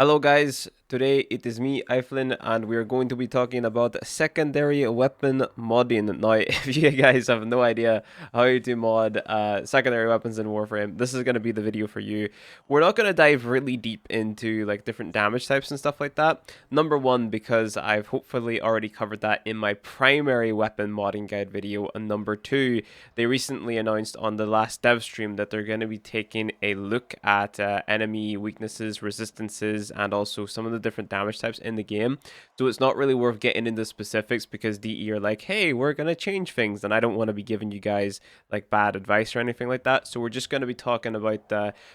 Hello guys, today it is me, Eiflin, and we are going to be talking about secondary weapon modding. Now, if you guys have no idea how to mod secondary weapons in Warframe, this is going to be the video for you. We're not going to dive really deep into like different damage types and stuff like that. Number one, because I've hopefully already covered that in my primary weapon modding guide video, and number two, they recently announced on the last dev stream that they're going to be taking a look at enemy weaknesses, resistances, and also some of the different damage types in the game. So it's not really worth getting into specifics because DE are like, hey, we're going to change things, and I don't want to be giving you guys like bad advice or anything like that. So we're just going to be talking about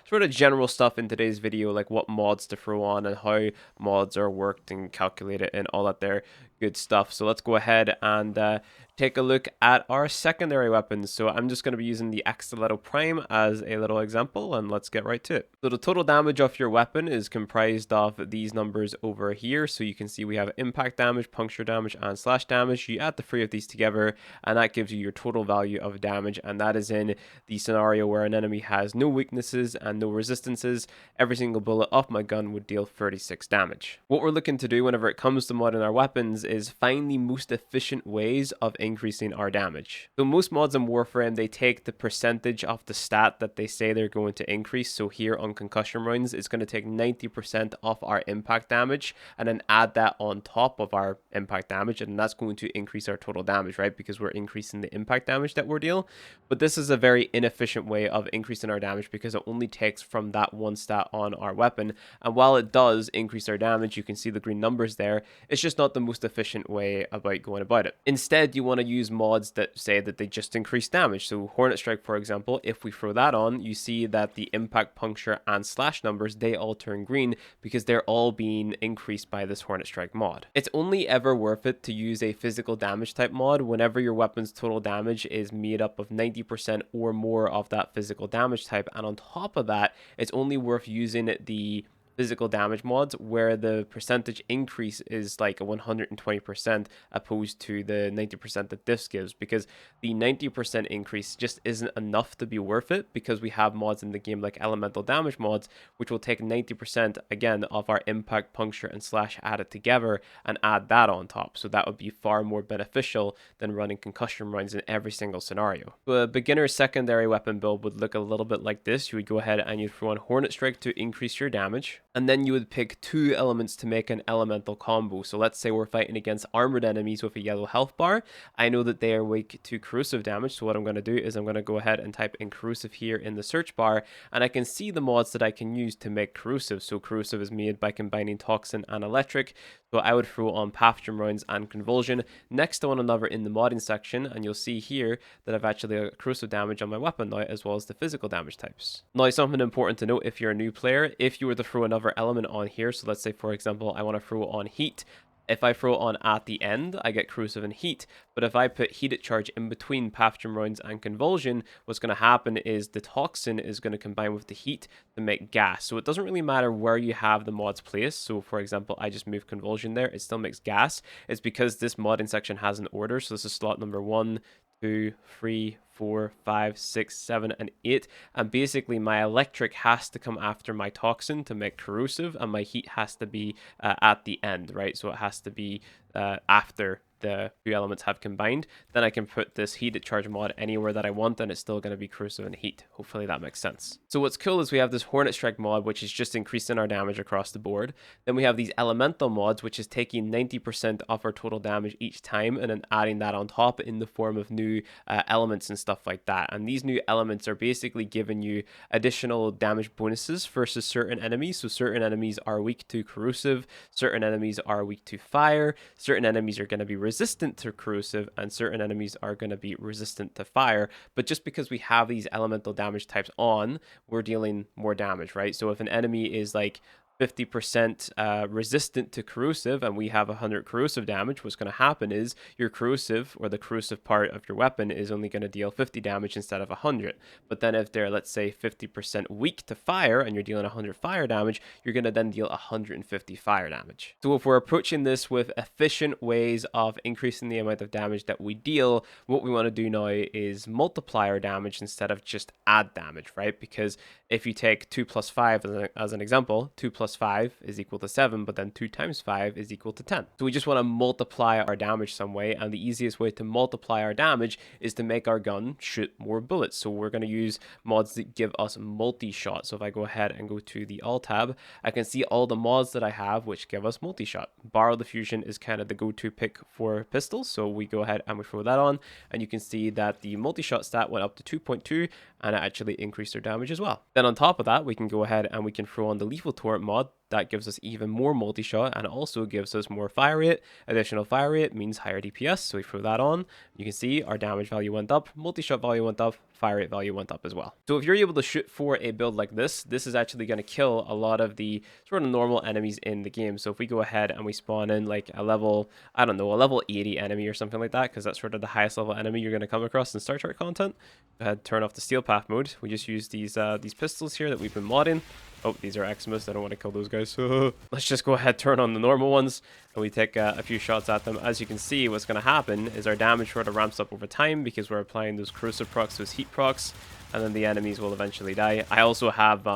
sort of general stuff in today's video, like what mods to throw on and how mods are worked and calculated and all that there good stuff. So let's go ahead and take a look at our secondary weapons. So I'm just going to be using the Stiletto Prime as a little example, and let's get right to it. So the total damage of your weapon is comprised of these numbers over here. So you can see we have impact damage, puncture damage, and slash damage. You add the three of these together, and that gives you your total value of damage, and that is in the scenario where an enemy has no weaknesses and no resistances. Every single bullet off my gun would deal 36 damage. What we're looking to do whenever it comes to modding our weapons is find the most efficient ways of increasing our damage. So most mods in Warframe, they take the percentage of the stat that they say they're going to increase. So here on concussion rounds, it's going to take 90% off our impact damage and then add that on top of our impact damage, and that's going to increase our total damage, right? Because we're increasing the impact damage that we're dealing. But this is a very inefficient way of increasing our damage because it only takes from that one stat on our weapon. And while it does increase our damage, you can see the green numbers there, it's just not the most efficient way about going about it. Instead, you want to use mods that say that they just increase damage. So Hornet Strike, for example, if we throw that on, you see that the impact, puncture, and slash numbers, they all turn green because they're all being increased by this Hornet Strike mod. It's only ever worth it to use a physical damage type mod whenever your weapon's total damage is made up of 90% or more of that physical damage type. And on top of that, it's only worth using the physical damage mods where the percentage increase is like a 120% opposed to the 90% that this gives, because the 90% increase just isn't enough to be worth it, because we have mods in the game like elemental damage mods which will take 90% again of our impact, puncture, and slash added together and add that on top. So that would be far more beneficial than running concussion rounds in every single scenario. So a beginner secondary weapon build would look a little bit like this. You would go ahead and you'd throw on Hornet Strike to increase your damage, and then you would pick two elements to make an elemental combo. So let's say we're fighting against armored enemies with a yellow health bar. I know that they are weak to corrosive damage, so what I'm going to do is I'm going to go ahead and type in corrosive here in the search bar, and I can see the mods that I can use to make corrosive. So corrosive is made by combining toxin and electric, so I would throw on pathogen rounds and convulsion next to one another in the modding section, and you'll see here that I've actually got corrosive damage on my weapon now, as well as the physical damage types. Now, something important to note if you're a new player, if you were to throw another element on here, so let's say for example I want to throw on heat. If I throw on at the end, I get corrosive and heat. But if I put heated charge in between pathogen rounds and convulsion, what's going to happen is the toxin is going to combine with the heat to make gas. So it doesn't really matter where you have the mods placed. So for example, I just moved convulsion there, it still makes gas. It's because this modding section has an order. So this is slot number 1, 2, 3, 4, 5, 6, 7, and 8. And basically my electric has to come after my toxin to make corrosive, and my heat has to be at the end, right? So it has to be after the two elements have combined. Then I can put this heated charge mod anywhere that I want, and it's still going to be corrosive and heat. Hopefully that makes sense. So what's cool is we have this Hornet Strike mod, which is just increasing our damage across the board. Then we have these elemental mods, which is taking 90% off our total damage each time and then adding that on top in the form of new elements and stuff like that. And these new elements are basically giving you additional damage bonuses versus certain enemies. So certain enemies are weak to corrosive, certain enemies are weak to fire, certain enemies are going to be resistant to corrosive, and certain enemies are going to be resistant to fire. But just because we have these elemental damage types on, we're dealing more damage, right? So if an enemy is like 50% resistant to corrosive and we have 100 corrosive damage, what's going to happen is your corrosive, or the corrosive part of your weapon, is only going to deal 50 damage instead of 100. But then if they're, let's say, 50% weak to fire and you're dealing 100 fire damage, you're going to then deal 150 fire damage. So if we're approaching this with efficient ways of increasing the amount of damage that we deal, what we want to do now is multiply our damage instead of just add damage, right? Because if you take 2 plus 5 as an example, 2 plus plus 5 is equal to 7, but then 2 times 5 is equal to 10. So we just want to multiply our damage some way, and the easiest way to multiply our damage is to make our gun shoot more bullets. So we're going to use mods that give us Multishot. So if I go ahead and go to the Alt tab, I can see all the mods that I have which give us Multishot. Barrel Diffusion is kind of the go-to pick for pistols, so we go ahead and we throw that on, and you can see that the Multishot stat went up to 2.2, and it actually increased their damage as well. Then on top of that, we can go ahead and we can throw on the Lethal Torrent mod. That gives us even more multi-shot, and it also gives us more fire rate. Additional fire rate means higher DPS, so we throw that on. You can see our damage value went up, multi-shot value went up, fire rate value went up as well. So if you're able to shoot for a build like this is actually going to kill a lot of the sort of normal enemies in the game. So if we go ahead and we spawn in like a level, I don't know, a level 80 enemy or something like that, because that's sort of the highest level enemy you're going to come across in Star Trek content. Go ahead, turn off the Steel Path mode. We just use these pistols here that we've been modding. Oh, these are Eximus. I don't want to kill those guys. Let's just go ahead, turn on the normal ones, and we take a few shots at them. As you can see, what's going to happen is our damage sort of ramps up over time because we're applying those corrosive procs, those heat procs, and then the enemies will eventually die. I also have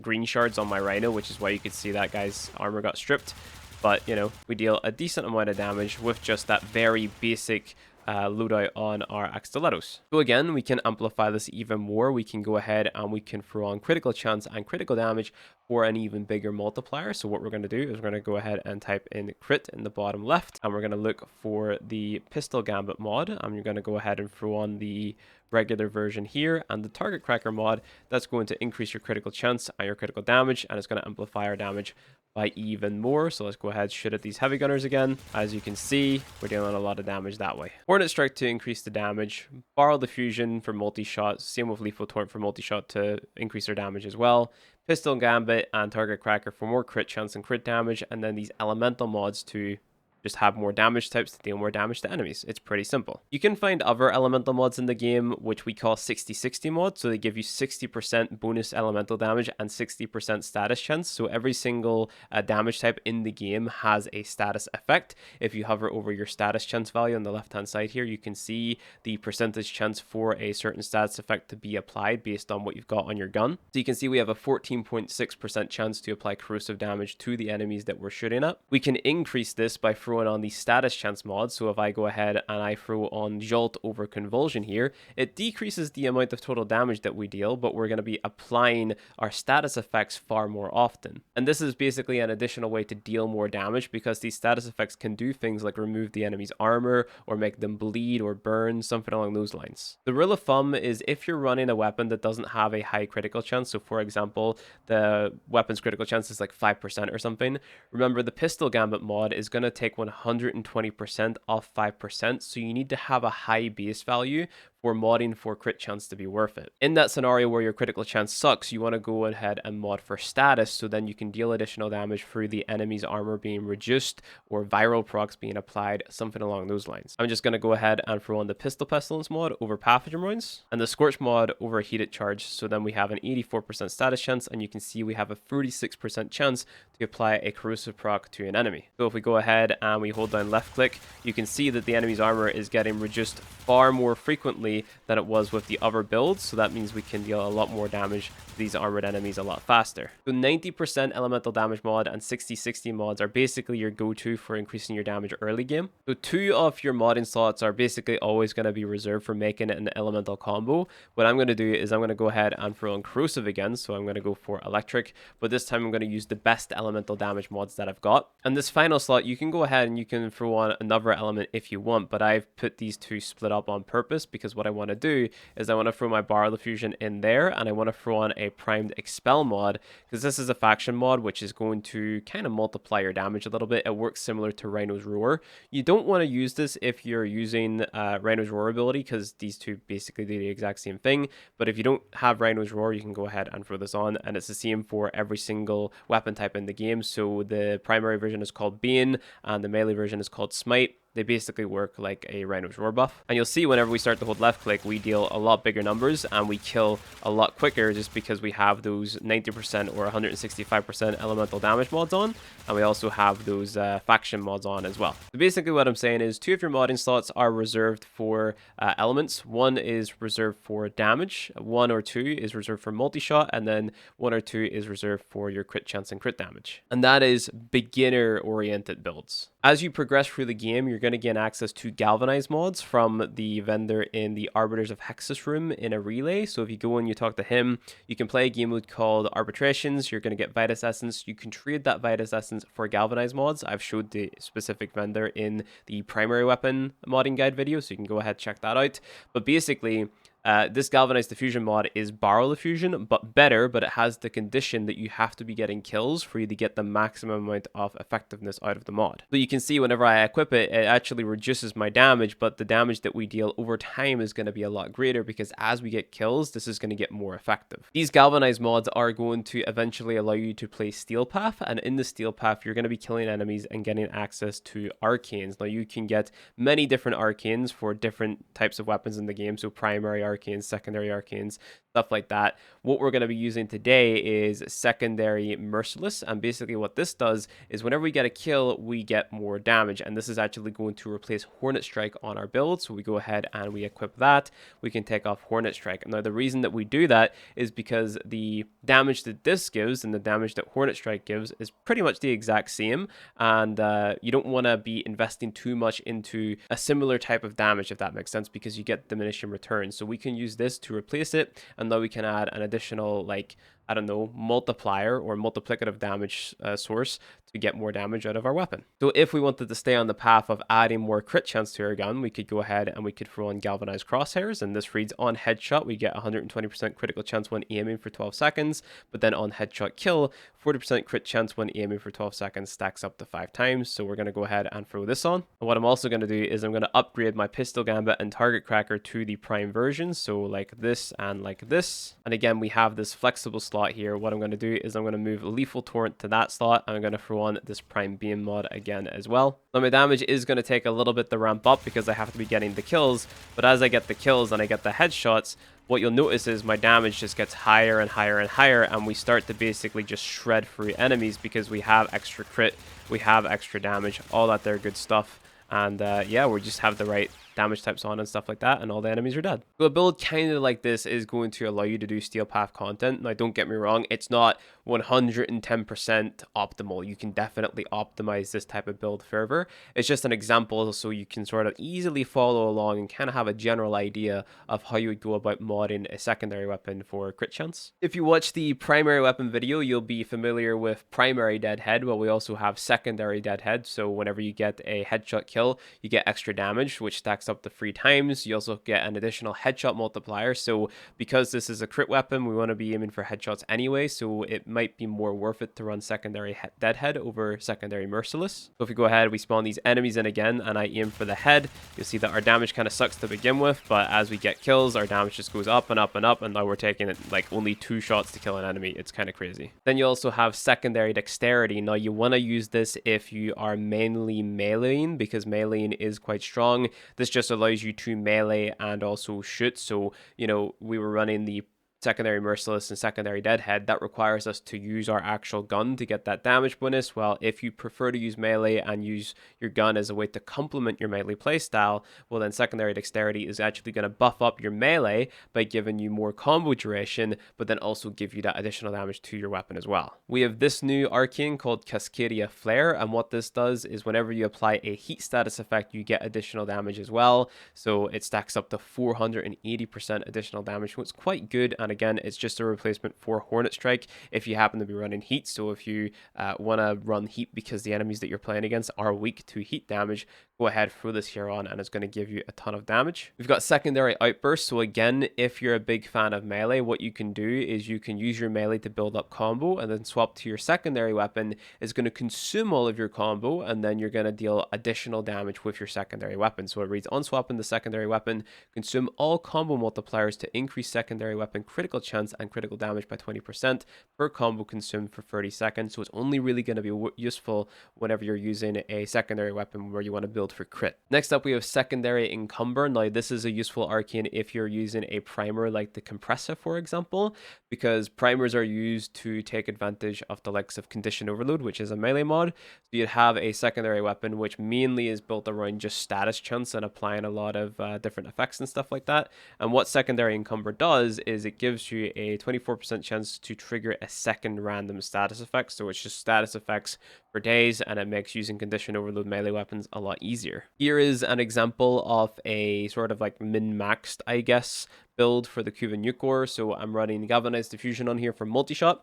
green shards on my Rhino, which is why you could see that guy's armor got stripped. But, you know, we deal a decent amount of damage with just that very basic loadout on our Axtilettos. So again, we can amplify this even more. We can go ahead and we can throw on critical chance and critical damage for an even bigger multiplier. So what we're going to do is we're going to go ahead and type in crit in the bottom left, and we're going to look for the Pistol Gambit mod, and you're going to go ahead and throw on the regular version here and the Target Cracker mod. That's going to increase your critical chance and your critical damage, and it's going to amplify our damage by even more. So let's go ahead, shoot at these heavy gunners again. As you can see, we're dealing a lot of damage that way. Hornet Strike to increase the damage, Barrel Diffusion for multi-shot, same with Lethal Torrent for multi-shot to increase their damage as well, Pistol Gambit and Target Cracker for more crit chance and crit damage, and then these elemental mods to just have more damage types to deal more damage to enemies. It's pretty simple. You can find other elemental mods in the game, which we call 60-60 mods. So they give you 60% bonus elemental damage and 60% status chance. So every single damage type in the game has a status effect. If you hover over your status chance value on the left-hand side here, you can see the percentage chance for a certain status effect to be applied based on what you've got on your gun. So you can see we have a 14.6% chance to apply corrosive damage to the enemies that we're shooting at. We can increase this by throwing on the status chance mod. So if I go ahead and I throw on Jolt over Convulsion here, it decreases the amount of total damage that we deal, but we're going to be applying our status effects far more often. And this is basically an additional way to deal more damage, because these status effects can do things like remove the enemy's armor or make them bleed or burn, something along those lines. The rule of thumb is if you're running a weapon that doesn't have a high critical chance, so for example, the weapon's critical chance is like 5% or something, remember the Pistol Gambit mod is going to take 120% off 5%, so you need to have a high base value for modding for crit chance to be worth it. In that scenario where your critical chance sucks, you want to go ahead and mod for status, so then you can deal additional damage through the enemy's armor being reduced or viral procs being applied, something along those lines. I'm just going to go ahead and throw on the Pistol Pestilence mod over Pathogen Rounds and the Scorch mod over Heated Charge, so then we have an 84% status chance, and you can see we have a 36% chance to apply a corrosive proc to an enemy. So if we go ahead and we hold down left click, you can see that the enemy's armor is getting reduced far more frequently than it was with the other builds, so that means we can deal a lot more damage to these armored enemies a lot faster. So 90% elemental damage mod and 60-60 mods are basically your go-to for increasing your damage early game. So 2 of your modding slots are basically always going to be reserved for making it an elemental combo. What I'm going to do is I'm going to go ahead and throw on corrosive again, so I'm going to go for electric, but this time I'm going to use the best elemental damage mods that I've got. And this final slot, you can go ahead and you can throw on another element if you want, but I've put these 2 split up on purpose because what I want to do is I want to throw my Barrel Diffusion in there, and I want to throw on a Primed Expel mod, because this is a faction mod which is going to kind of multiply your damage a little bit. It works similar to Rhino's Roar. You don't want to use this if you're using Rhino's Roar ability, because these 2 basically do the exact same thing, but if you don't have Rhino's Roar, you can go ahead and throw this on, and it's the same for every single weapon type in the game. So the primary version is called Bane, and the melee version is called Smite. They basically work like a Rhino's Roar buff. And you'll see whenever we start to hold left click, we deal a lot bigger numbers and we kill a lot quicker just because we have those 90% or 165% elemental damage mods on. And we also have those faction mods on as well. So basically what I'm saying is 2 of your modding slots are reserved for elements. 1 is reserved for damage, 1 or 2 is reserved for multi-shot, and then 1 or 2 is reserved for your crit chance and crit damage. And that is beginner oriented builds. As you progress through the game, you're going to gain access to Galvanized Mods from the vendor in the Arbiters of Hexus room in a relay. So if you go and you talk to him, you can play a game mode called Arbitrations. You're going to get Vitus Essence. You can trade that Vitus Essence for Galvanized Mods. I've showed the specific vendor in the primary weapon modding guide video, so you can go ahead and check that out. But basically, this Galvanized Diffusion mod is Barrel Diffusion, but better, but it has the condition that you have to be getting kills for you to get the maximum amount of effectiveness out of the mod. So you can see whenever I equip it, it actually reduces my damage, but the damage that we deal over time is going to be a lot greater because as we get kills, this is going to get more effective. These Galvanized mods are going to eventually allow you to play Steel Path, and in the Steel Path, you're going to be killing enemies and getting access to Arcanes. Now, you can get many different Arcanes for different types of weapons in the game, so primary Arcanes, secondary Arcanes, stuff like that. What we're going to be using today is secondary Merciless, and basically what this does is whenever we get a kill, we get more damage, and this is actually going to replace Hornet Strike on our build. So we go ahead and we equip that. We can take off Hornet Strike. Now the reason that we do that is because the damage that this gives and the damage that Hornet Strike gives is pretty much the exact same, and you don't want to be investing too much into a similar type of damage, if that makes sense, because you get diminishing returns. So we can use this to replace it, and now we can add an additional, like, I don't know, multiplier or multiplicative damage source to get more damage out of our weapon. So if we wanted to stay on the path of adding more crit chance to our gun, we could go ahead and we could throw on Galvanized Crosshairs, and this reads on headshot, we get 120% critical chance when aiming for 12 seconds, but then on headshot kill, 40% crit chance when aiming for 12 seconds stacks up to 5 times. So we're going to go ahead and throw this on. And what I'm also going to do is I'm going to upgrade my Pistol Gambit and Target Cracker to the prime version, so like this and like this. And again, we have this flexible slot here. What I'm going to do is I'm going to move Lethal Torrent to that slot, and I'm going to throw on this Prime Beam mod again as well. Now my damage is going to take a little bit to ramp up because I have to be getting the kills, but as I get the kills and I get the headshots, what you'll notice is my damage just gets higher and higher and higher, and we start to basically just shred through enemies because we have extra crit, we have extra damage, all that there good stuff. And yeah, we just have the right damage types on and stuff like that, and all the enemies are dead. So a build kind of like this is going to allow you to do Steel Path content. Now don't get me wrong, it's not 110% optimal. You can definitely optimize this type of build further. It's just an example so you can sort of easily follow along and kind of have a general idea of how you would go about modding a secondary weapon for crit chance. If you watch the primary weapon video, you'll be familiar with primary Deadhead. Well, we also have secondary Deadhead, so whenever you get a headshot kill, you get extra damage, which stacks up to 3 times. You also get an additional headshot multiplier, so because this is a crit weapon, we want to be aiming for headshots anyway, so it might be more worth it to run secondary Deadhead over secondary Merciless. So if we go ahead, we spawn these enemies in again, and I aim for the head, you'll see that our damage kind of sucks to begin with, but as we get kills, our damage just goes up and up and up, and now we're taking it like only 2 shots to kill an enemy. It's kind of crazy. Then you also have secondary Dexterity. Now you want to use this if you are mainly meleeing, because meleeing is quite strong. This just allows you to melee and also shoot. So, you know, we were running the secondary Merciless and secondary Deadhead. That requires us to use our actual gun to get that damage bonus. Well, if you prefer to use melee and use your gun as a way to complement your melee playstyle, well then secondary Dexterity is actually going to buff up your melee by giving you more combo duration, but then also give you that additional damage to your weapon as well. We have this new Arcane called Cascadia Flare, and what this does is whenever you apply a heat status effect, you get additional damage as well. So it stacks up to 480% additional damage, so it's quite good. And again, it's just a replacement for Hornet Strike if you happen to be running heat. So if you want to run heat because the enemies that you're playing against are weak to heat damage, go ahead, throw this here on, and it's going to give you a ton of damage. We've got secondary Outburst. So again, if you're a big fan of melee, what you can do is you can use your melee to build up combo, and then swap to your secondary weapon. Is going to consume all of your combo, and then you're going to deal additional damage with your secondary weapon. So it reads, on swapping the secondary weapon, consume all combo multipliers to increase secondary weapon crit critical chance and critical damage by 20% per combo consumed for 30 seconds. So it's only really going to be useful whenever you're using a secondary weapon where you want to build for crit. Next up, we have secondary Encumber. Now, this is a useful arcane if you're using a primer like the Compressor, for example, because primers are used to take advantage of the likes of Condition Overload, which is a melee mod. So you'd have a secondary weapon which mainly is built around just status chunks and applying a lot of different effects and stuff like that. And what secondary Encumber does is it gives you a 24% chance to trigger a second random status effect. So it's just status effects for days, and it makes using Condition Overload melee weapons a lot easier. Here is an example of a sort of like min-maxed, I guess, build for the Cuban Nucor. So I'm running Galvanized Diffusion on here for Multishot.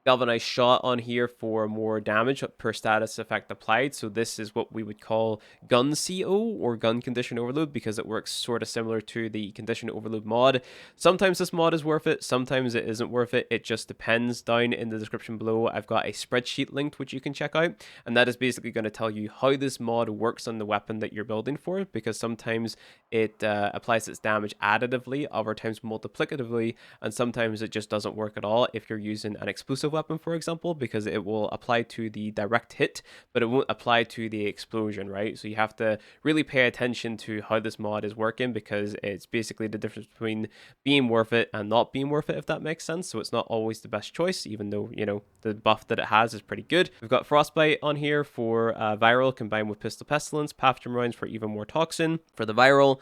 Galvanized Shot on here for more damage per status effect applied. So this is what we would call gun CO or gun condition overload, because it works sort of similar to the condition overload mod. Sometimes this mod is worth it, sometimes it isn't worth it. It just depends. Down in the description below, I've got a spreadsheet linked which you can check out, and that is basically going to tell you how this mod works on the weapon that you're building for, because sometimes it applies its damage additively, other times multiplicatively, and sometimes it just doesn't work at all if you're using an explosive weapon, for example, because it will apply to the direct hit, but it won't apply to the explosion, right? So you have to really pay attention to how this mod is working, because it's basically the difference between being worth it and not being worth it, if that makes sense. So it's not always the best choice, even though, you know, the buff that it has is pretty good. We've got Frostbite on here for viral combined with Pistol Pestilence, Pathogen Rounds for even more toxin for the viral,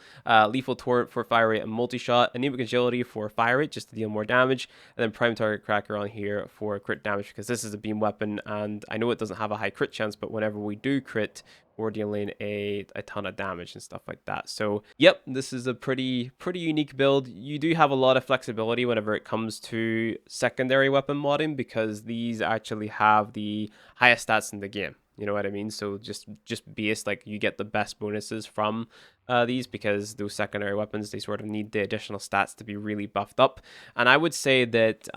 Lethal Torrent for fire rate and multi-shot, Anemic Agility for fire rate just to deal more damage, and then Prime Target Cracker on here for crit damage, because this is a beam weapon, and I know it doesn't have a high crit chance, but whenever we do crit, we're dealing a ton of damage and stuff like that. So yep, this is a pretty unique build. You do have a lot of flexibility whenever it comes to secondary weapon modding, because these actually have the highest stats in the game. You know what I mean? So just base, like, you get the best bonuses from these, because those secondary weapons, they sort of need the additional stats to be really buffed up. And I would say that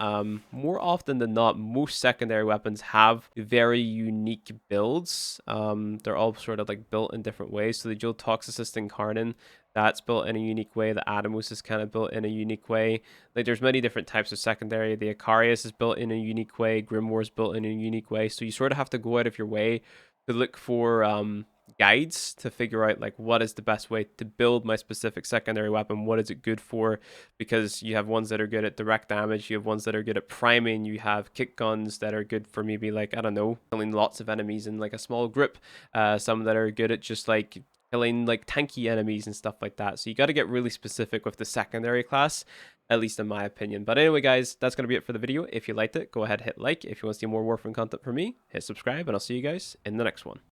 more often than not, most secondary weapons have very unique builds. They're all sort of like built in different ways. So the Dual Toxicist Incarnate, that's built in a unique way. The Atomos is kind of built in a unique way. Like, there's many different types of secondary. The Icarius is built in a unique way. Grimoire is built in a unique way. So you sort of have to go out of your way to look for guides to figure out, like, what is the best way to build my specific secondary weapon. What is it good for? Because you have ones that are good at direct damage. You have ones that are good at priming. You have kick guns that are good for maybe, like, I don't know, killing lots of enemies in like a small group. Some that are good at just like killing like tanky enemies and stuff like that. So you got to get really specific with the secondary class, at least in my opinion. But anyway, guys, that's going to be it for the video. If you liked it, go ahead, hit like. If you want to see more Warframe content from me, hit subscribe, and I'll see you guys in the next one.